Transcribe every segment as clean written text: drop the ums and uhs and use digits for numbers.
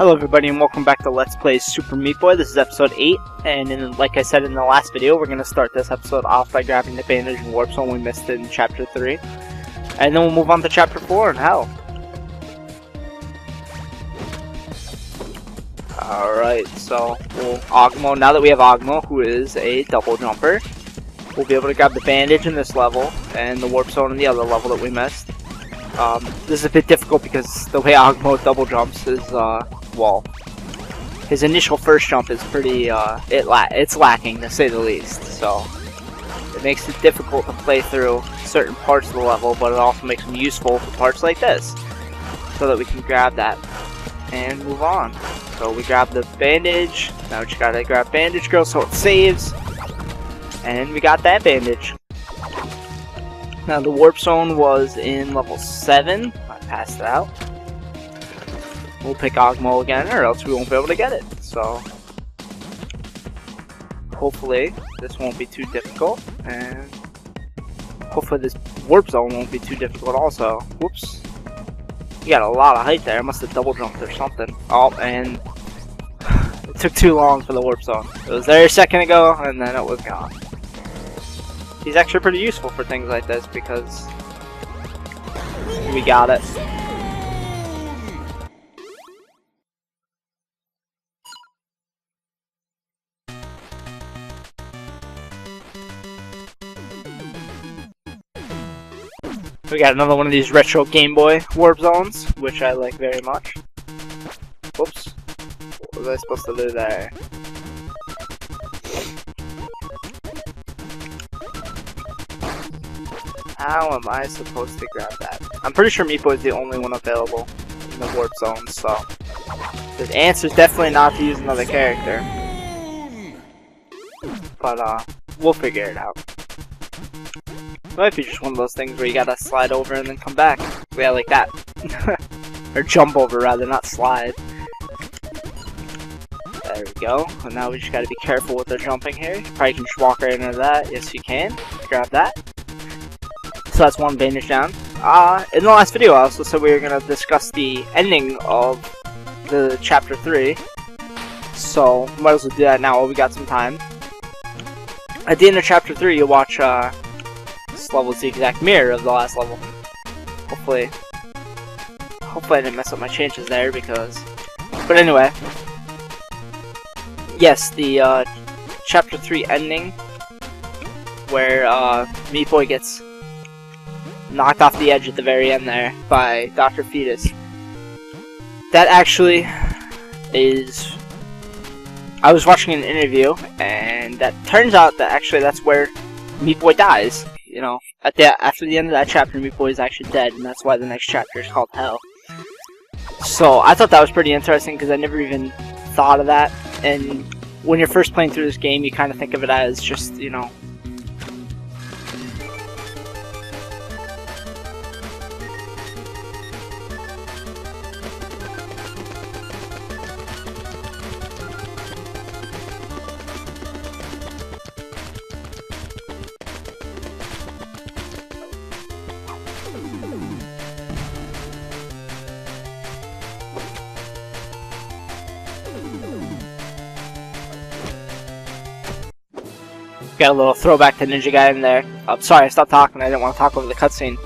Hello everybody and welcome back to Let's Play Super Meat Boy. This is episode 8, and like I said in the last video, we're going to start this episode off by grabbing the Bandage and Warp Zone we missed in Chapter 3. And then we'll move on to Chapter 4 and Hell. Alright, so Ogmo, now that we have Ogmo, who is a double jumper, we'll be able to grab the Bandage in this level, and the Warp Zone in the other level that we missed. This is a bit difficult because the way Ogmo double jumps is, well, his initial first jump is pretty, it's lacking to say the least, so it makes it difficult to play through certain parts of the level, but it also makes them useful for parts like this, so that we can grab that and move on. So we grab the Bandage, now we just gotta grab Bandage Girl so it saves, and we got that Bandage. Now the Warp Zone was in level 7, I passed it out. We'll pick Ogmo again, or else we won't be able to get it. So hopefully this won't be too difficult, and hopefully this Warp Zone won't be too difficult also. Whoops. You got a lot of height there, I must have double jumped or something. Oh, and it took too long for the Warp Zone. It was there a second ago, and then it was gone. He's actually pretty useful for things like this because we got it. We got another one of these retro Game Boy Warp Zones, which I like very much. Whoops. What was I supposed to do there? How am I supposed to grab that? I'm pretty sure Meat Boy is the only one available in the Warp Zone, so the answer is definitely not to use another character. But we'll figure it out. It might be just one of those things where you gotta slide over and then come back. Yeah, like that. Or jump over rather, not slide. There we go. And now we just gotta be careful with the jumping here. You probably can just walk right into that. Yes, you can. Grab that. So that's one Bandage down. In the last video I also said we were going to discuss the ending of the Chapter 3. So, might as well do that now while we got some time. At the end of Chapter 3 you'll watch, this level is the exact mirror of the last level. Hopefully I didn't mess up my changes there because... But anyway. Yes, the, Chapter 3 ending, where, Meat Boy gets knocked off the edge at the very end there by Dr. Fetus. That actually is... I was watching an interview, and that turns out that actually that's where Meat Boy dies. You know, after the end of that chapter, Meat Boy is actually dead, and that's why the next chapter is called Hell. So I thought that was pretty interesting because I never even thought of that. And when you're first playing through this game, you kind of think of it as just, you know, got a little throwback to Ninja Guy in there. I'm sorry, I stopped talking. I didn't want to talk over the cutscene.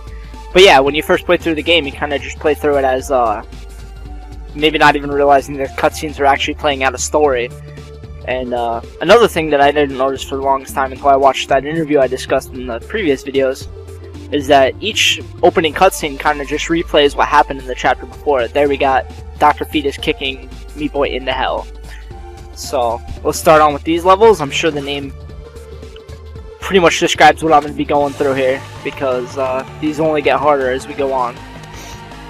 But yeah, when you first play through the game, you kind of just play through it as, maybe not even realizing that cutscenes are actually playing out a story. And, another thing that I didn't notice for the longest time until I watched that interview I discussed in the previous videos, is that each opening cutscene kind of just replays what happened in the chapter before. There we got Dr. Fetus kicking Meat Boy into hell. So, let's start on with these levels. I'm sure the name pretty much describes what I'm going to be going through here, because these only get harder as we go on.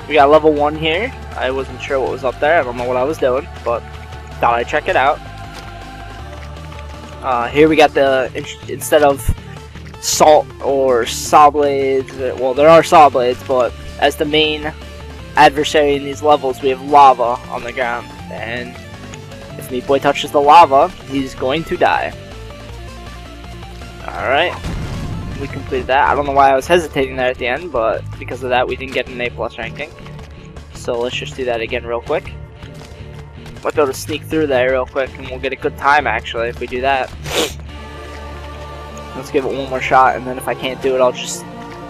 We got level 1 here. I wasn't sure what was up there. I don't know what I was doing, but thought I'd check it out. Here we got the, instead of salt or saw blades, well, there are saw blades, but as the main adversary in these levels, we have lava on the ground, and if Meat Boy touches the lava, he's going to die. Alright, we completed that. I don't know why I was hesitating there at the end, but because of that we didn't get an A+ ranking. So let's just do that again real quick. Might be able to sneak through there real quick, and we'll get a good time actually if we do that. Let's give it one more shot, and then if I can't do it, I'll just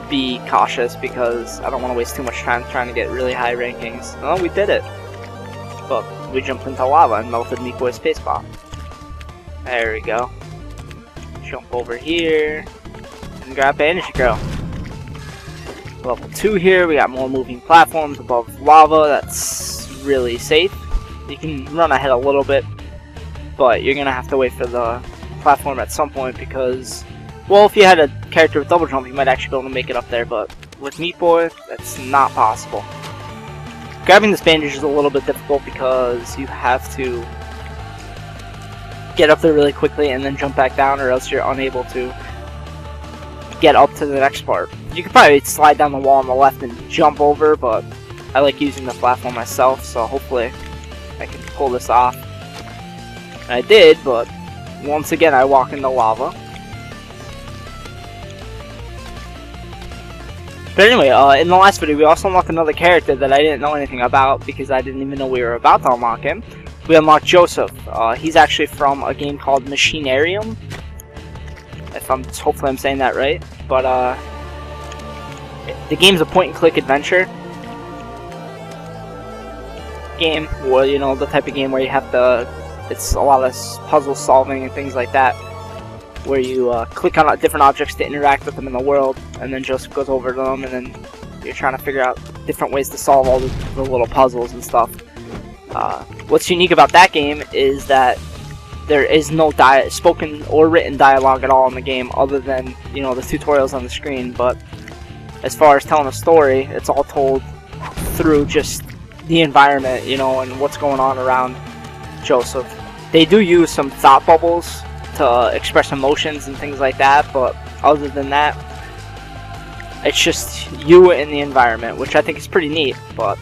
be cautious because I don't want to waste too much time trying to get really high rankings. Oh, we did it. But we jumped into lava and melted Meat Boy's space bomb. There we go. Jump over here and grab Bandage Girl. Level 2 here, we got more moving platforms above lava. That's really safe. You can run ahead a little bit, but you're gonna have to wait for the platform at some point because, well, if you had a character with double jump, you might actually be able to make it up there, but with Meat Boy, that's not possible. Grabbing this bandage is a little bit difficult because you have to get up there really quickly and then jump back down, or else you're unable to get up to the next part. You could probably slide down the wall on the left and jump over, but I like using the platform myself, so hopefully I can pull this off. And I did, but once again I walk into lava. But anyway, in the last video we also unlocked another character that I didn't know anything about because I didn't even know we were about to unlock him. We unlocked Joseph. He's actually from a game called Machinarium. Hopefully I'm saying that right. But the game's a point-and-click adventure game, where, you know, the type of game where you have to, it's a lot of puzzle solving and things like that, where you click on different objects to interact with them in the world, and then Joseph goes over to them, and then you're trying to figure out different ways to solve all the little puzzles and stuff. What's unique about that game is that there is no spoken or written dialogue at all in the game, other than, you know, the tutorials on the screen. But as far as telling a story, it's all told through just the environment, you know, and what's going on around Joseph. They do use some thought bubbles to express emotions and things like that, but other than that, it's just you and the environment, which I think is pretty neat. But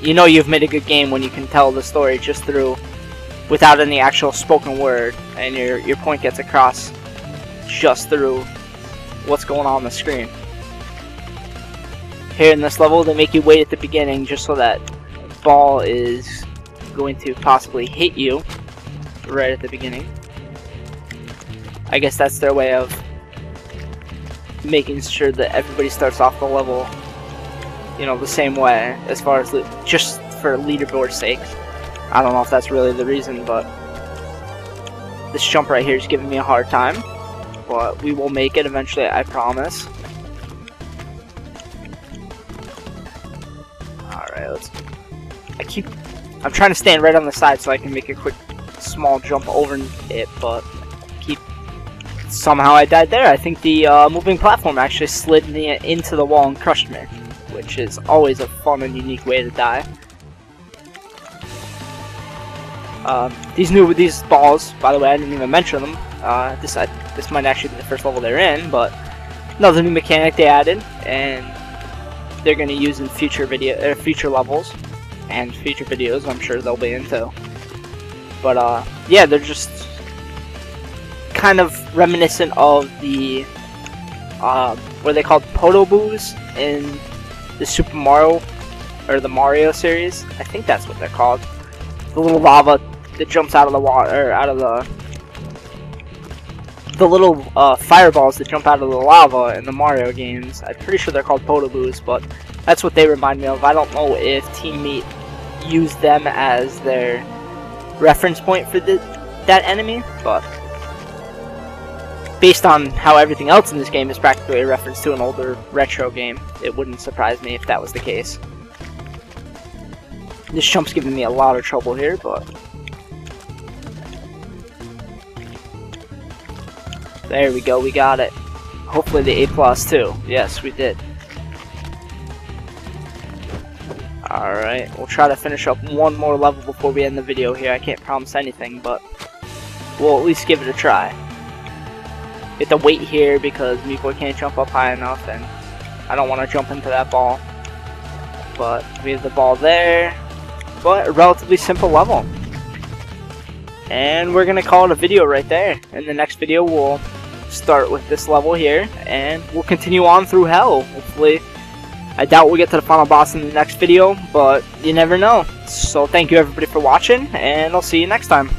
you know you've made a good game when you can tell the story just through, without any actual spoken word, and your point gets across just through what's going on the screen. Here in this level, they make you wait at the beginning just so that ball is going to possibly hit you right at the beginning. I guess that's their way of making sure that everybody starts off the level, you know, the same way, as far as just for leaderboard sake. I don't know if that's really the reason, but this jump right here is giving me a hard time, but we will make it eventually, I promise. Alright, I'm trying to stand right on the side so I can make a quick small jump over it, but somehow I died there. I think the moving platform actually slid me into the wall and crushed me, which is always a fun and unique way to die. These balls, by the way, I didn't even mention them. This might actually be the first level they're in, but another new mechanic they added, and they're going to use in future levels and future videos. I'm sure they'll be into. But yeah, they're just kind of reminiscent of the what are they called, podoboos in the Super Mario or the Mario series. I think that's what they're called. The little lava that jumps out of the water, or out of the little fireballs that jump out of the lava in the Mario games. I'm pretty sure they're called podoboos, but that's what they remind me of. I don't know if Team Meat used them as their reference point for that enemy, but based on how everything else in this game is practically a reference to an older retro game, it wouldn't surprise me if that was the case. This jump's giving me a lot of trouble here, but there we go, we got it. Hopefully the A+ too. Yes, we did. Alright, we'll try to finish up one more level before we end the video here. I can't promise anything, but we'll at least give it a try. You have to wait here because Meat Boy can't jump up high enough, and I don't want to jump into that ball. But we have the ball there, but a relatively simple level. And we're going to call it a video right there. In the next video, we'll start with this level here, and we'll continue on through hell. Hopefully I doubt we'll get to the final boss in the next video, but you never know. So thank you everybody for watching, and I'll see you next time.